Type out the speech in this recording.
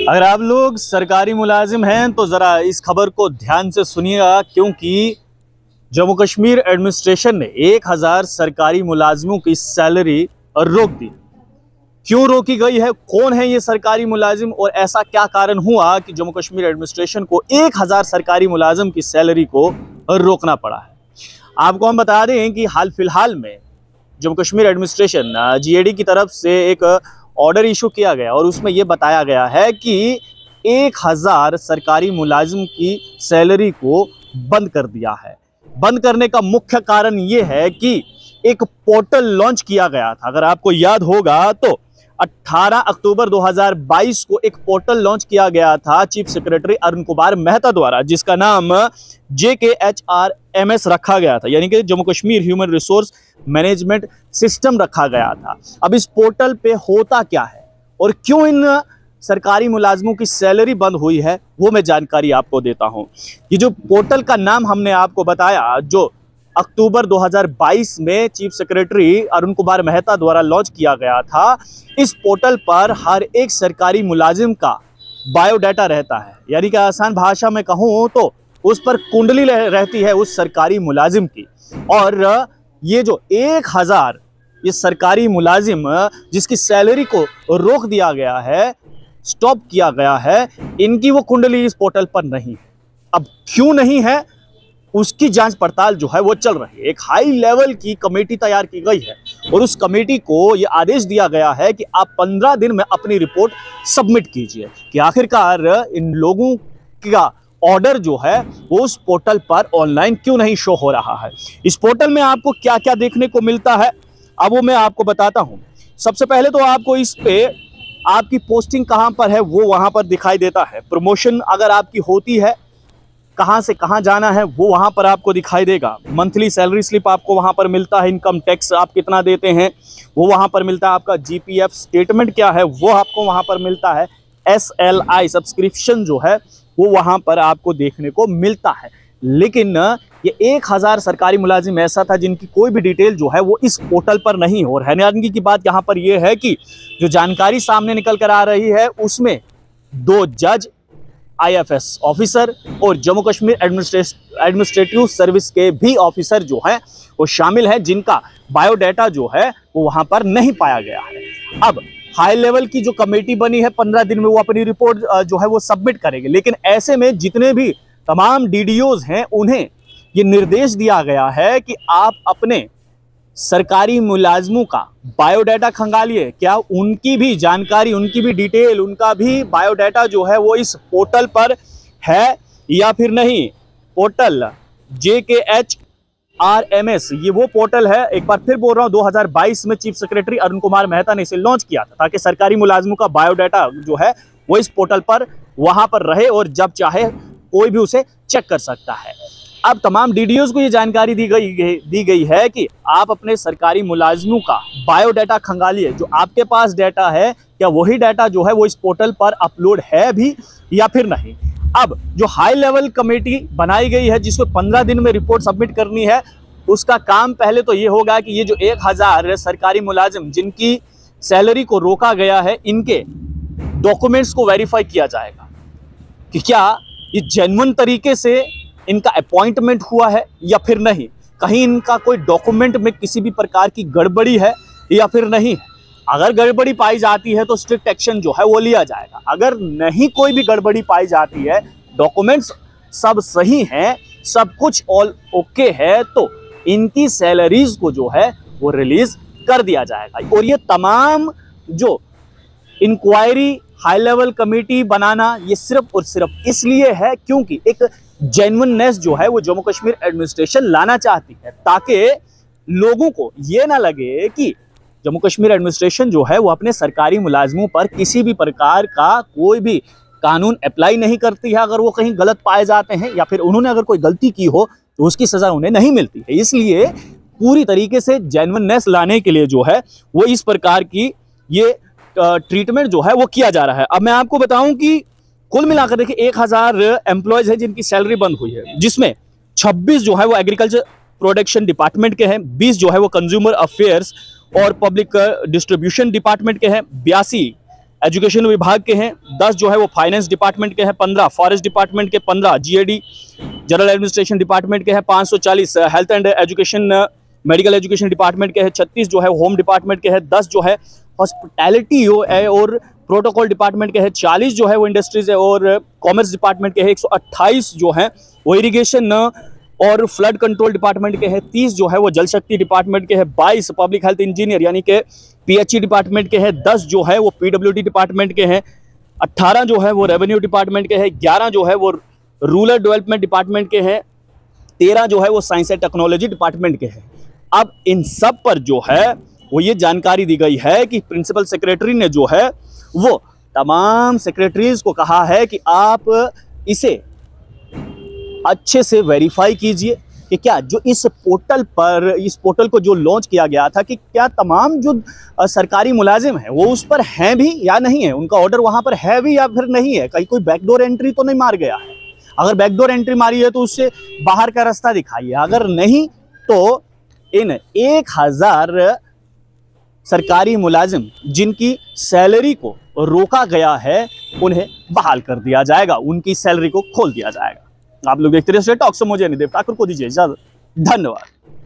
अगर आप लोग सरकारी मुलाजिम हैं तो ज़रा इस खबर को ध्यान से सुनिएगा, क्योंकि जम्मू कश्मीर एडमिनिस्ट्रेशन ने 1000 सरकारी मुलाजिमों की सैलरी रोक दी। क्यों रोकी गई है, कौन है ये सरकारी मुलाजिम और ऐसा क्या कारण हुआ कि जम्मू कश्मीर एडमिनिस्ट्रेशन को 1000 सरकारी मुलाजिम की सैलरी को रोकना पड़ा है। आपको हम बता दें कि हाल फिलहाल में जम्मू कश्मीर एडमिनिस्ट्रेशन जीएडी की तरफ से एक ऑर्डर इशू किया गया और उसमें यह बताया गया है कि 1000 सरकारी मुलाजिम की सैलरी को बंद कर दिया है। बंद करने का मुख्य कारण यह है कि एक पोर्टल लॉन्च किया गया था। अगर आपको याद होगा तो 18 अक्टूबर 2022 को एक पोर्टल लॉन्च किया गया था चीफ सेक्रेटरी अरुण कुमार मेहता द्वारा, जिसका नाम JKHRMS रखा गया था, यानी कि Jammu Kashmir human resource management system रखा गया था। अब इस पोर्टल पे होता क्या है और क्यों इन सरकारी मुलाजमों की सैलरी बंद हुई है, वो मैं जानकारी आपको देता हूं। ये जो पोर्टल का नाम हमने आपको बताया, जो अक्टूबर 2022 में चीफ सेक्रेटरी अरुण कुमार मेहता द्वारा लॉन्च किया गया था, इस पोर्टल पर हर एक सरकारी मुलाजिम का बायोडाटा रहता है। यानी कि आसान भाषा में कहूँ तो उस पर कुंडली रहती है उस सरकारी मुलाजिम की। और ये जो 1000 ये सरकारी मुलाजिम जिसकी सैलरी को रोक दिया गया है, स्टॉप किया गया है, इनकी वो कुंडली इस पोर्टल पर नहीं है। अब क्यों नहीं है उसकी जांच पड़ताल जो है वो चल रही है। एक हाई लेवल की कमेटी तैयार की गई है और उस कमेटी को ये आदेश दिया गया है कि आप 15 दिन में अपनी रिपोर्ट सबमिट कीजिए कि आखिरकार इन लोगों का ऑर्डर जो है वो उस पोर्टल पर ऑनलाइन क्यों नहीं शो हो रहा है। इस पोर्टल में आपको क्या क्या देखने को मिलता है, अब वो मैं आपको बताता हूं। सबसे पहले तो आपको इस पे आपकी पोस्टिंग कहां पर है वो वहां पर दिखाई देता है। प्रमोशन अगर आपकी होती है, कहां से कहां जाना है वो वहां पर आपको दिखाई देगा। मंथली सैलरी स्लिप आपको वहां पर मिलता है। इनकम टैक्स आप कितना देते हैं वो वहां पर मिलता है। आपका जीपीएफ स्टेटमेंट क्या है वो आपको वहां पर मिलता है। SLI सब्सक्रिप्शन जो है वो वहां पर आपको देखने को मिलता है। लेकिन ये 1000 सरकारी मुलाजिम ऐसा था जिनकी कोई भी डिटेल जो है वो इस पोर्टल पर नहीं हो। और हैरानगी की बात यहाँ पर यह है कि जो जानकारी सामने निकल कर आ रही है उसमें 2 जज, IFS ऑफिसर और जम्मू कश्मीर एडमिनिस्ट्रेटिव सर्विस के भी ऑफिसर जो हैं वो शामिल हैं, जिनका बायोडाटा जो है वो वहां पर नहीं पाया गया है। अब हाई लेवल की जो कमेटी बनी है, 15 दिन में वो अपनी रिपोर्ट जो है वो सबमिट करेंगे। लेकिन ऐसे में जितने भी तमाम DDOs हैं उन्हें ये निर्देश दिया गया है कि आप अपने सरकारी मुलाजमों का बायोडाटा खंगालिए। क्या उनकी भी जानकारी, उनकी भी डिटेल, उनका भी बायोडाटा जो है वो इस पोर्टल पर है या फिर नहीं। पोर्टल JKHRMS ये वो पोर्टल है, एक बार फिर बोल रहा हूं, 2022 में चीफ सेक्रेटरी अरुण कुमार मेहता ने इसे लॉन्च किया था ताकि सरकारी मुलाजमों का बायोडाटा जो है वो इस पोर्टल पर वहां पर रहे और जब चाहे कोई भी उसे चेक कर सकता है। अब तमाम DDOs को ये जानकारी दी गई है कि आप अपने सरकारी मुलाजिमों का बायोडाटा खंगालिए। जो आपके पास डाटा है क्या वही डाटा जो है वो इस पोर्टल पर अपलोड है भी या फिर नहीं। अब जो हाई लेवल कमेटी बनाई गई है जिसको 15 दिन में रिपोर्ट सबमिट करनी है, उसका काम पहले तो ये होगा कि ये जो 1000 सरकारी मुलाजिम जिनकी सैलरी को रोका गया है, इनके डॉक्यूमेंट्स को वेरीफाई किया जाएगा कि क्या ये जेन्युइन तरीके से इनका अपॉइंटमेंट हुआ है या फिर नहीं। कहीं इनका कोई डॉक्यूमेंट में किसी भी प्रकार की गड़बड़ी है या फिर नहीं। अगर गड़बड़ी पाई जाती है तो स्ट्रिक्ट एक्शन जो है वो लिया जाएगा। अगर नहीं कोई भी गड़बड़ी पाई जाती है, डॉक्यूमेंट्स सब सही हैं, सब कुछ ऑल ओके है, तो इनकी सैलरीज को जो है वो रिलीज कर दिया जाएगा। और ये तमाम जो इंक्वायरी हाई लेवल कमेटी बनाना ये सिर्फ और सिर्फ इसलिए है क्योंकि एक जेन्युइननेस जो है वो जम्मू कश्मीर एडमिनिस्ट्रेशन लाना चाहती है, ताकि लोगों को ये ना लगे कि जम्मू कश्मीर एडमिनिस्ट्रेशन जो है वो अपने सरकारी मुलाजिमों पर किसी भी प्रकार का कोई भी कानून अप्लाई नहीं करती है। अगर वो कहीं गलत पाए जाते हैं या फिर उन्होंने अगर कोई गलती की हो तो उसकी सजा उन्हें नहीं मिलती है। इसलिए पूरी तरीके से जेन्युइननेस लाने के लिए जो है वो इस प्रकार की ये ट्रीटमेंट जो है वो किया जा रहा है। अब मैं आपको बताऊं कि कुल मिलाकर देखिए 1000 एम्प्लॉयज है जिनकी सैलरी बंद हुई है, जिसमें 26 जो है वो एग्रीकल्चर प्रोडक्शन डिपार्टमेंट के हैं, 20 जो है वो कंज्यूमर अफेयर्स और पब्लिक डिस्ट्रीब्यूशन डिपार्टमेंट के हैं, 82 एजुकेशन विभाग के हैं, 10 जो है वो फाइनेंस डिपार्टमेंट के हैं, 15 फॉरेस्ट डिपार्टमेंट के, 15 जीएडी जनरल एडमिनिस्ट्रेशन डिपार्टमेंट के हैं, 540 health and education medical education department के हैं, 36 जो है होम डिपार्टमेंट के हैं, 10 जो है हॉस्पिटैलिटी और प्रोटोकॉल डिपार्टमेंट के हैं, 40 जो है वो इंडस्ट्रीज है और कॉमर्स डिपार्टमेंट के हैं, 128 जो है वो इरिगेशन और फ्लड कंट्रोल डिपार्टमेंट के हैं, 30 जो है वो जल शक्ति डिपार्टमेंट के हैं, 22 पब्लिक हेल्थ इंजीनियर यानी कि पीएचई डिपार्टमेंट के हैं, 10 जो है वो पीडब्ल्यूडी डिपार्टमेंट के हैं, 18 जो है वो रेवेन्यू डिपार्टमेंट के हैं, 11 जो है वो रूरल डेवलपमेंट डिपार्टमेंट के हैं, 13 जो है वो साइंस एंड टेक्नोलॉजी डिपार्टमेंट के हैं। अब इन सब पर जो है वो ये जानकारी दी गई है कि प्रिंसिपल सेक्रेटरी ने जो है वो तमाम सेक्रेटरीज को कहा है कि आप इसे अच्छे से वेरीफाई कीजिए कि क्या जो इस पोर्टल को जो लॉन्च किया गया था कि क्या तमाम जो सरकारी मुलाजिम हैं वो उस पर हैं भी या नहीं है, उनका ऑर्डर वहां पर है भी या फिर नहीं है, कहीं कोई बैकडोर एंट्री तो नहीं मार गया है। अगर बैकडोर एंट्री मारी है तो उससे बाहर का रास्ता दिखाइए, अगर नहीं तो इन 1000 सरकारी मुलाजिम जिनकी सैलरी को रोका गया है उन्हें बहाल कर दिया जाएगा, उनकी सैलरी को खोल दिया जाएगा। आप लोग देखते रहिए टॉक्स, मुझे नहीं देव ठाकुर को दीजिए इजाजत। धन्यवाद।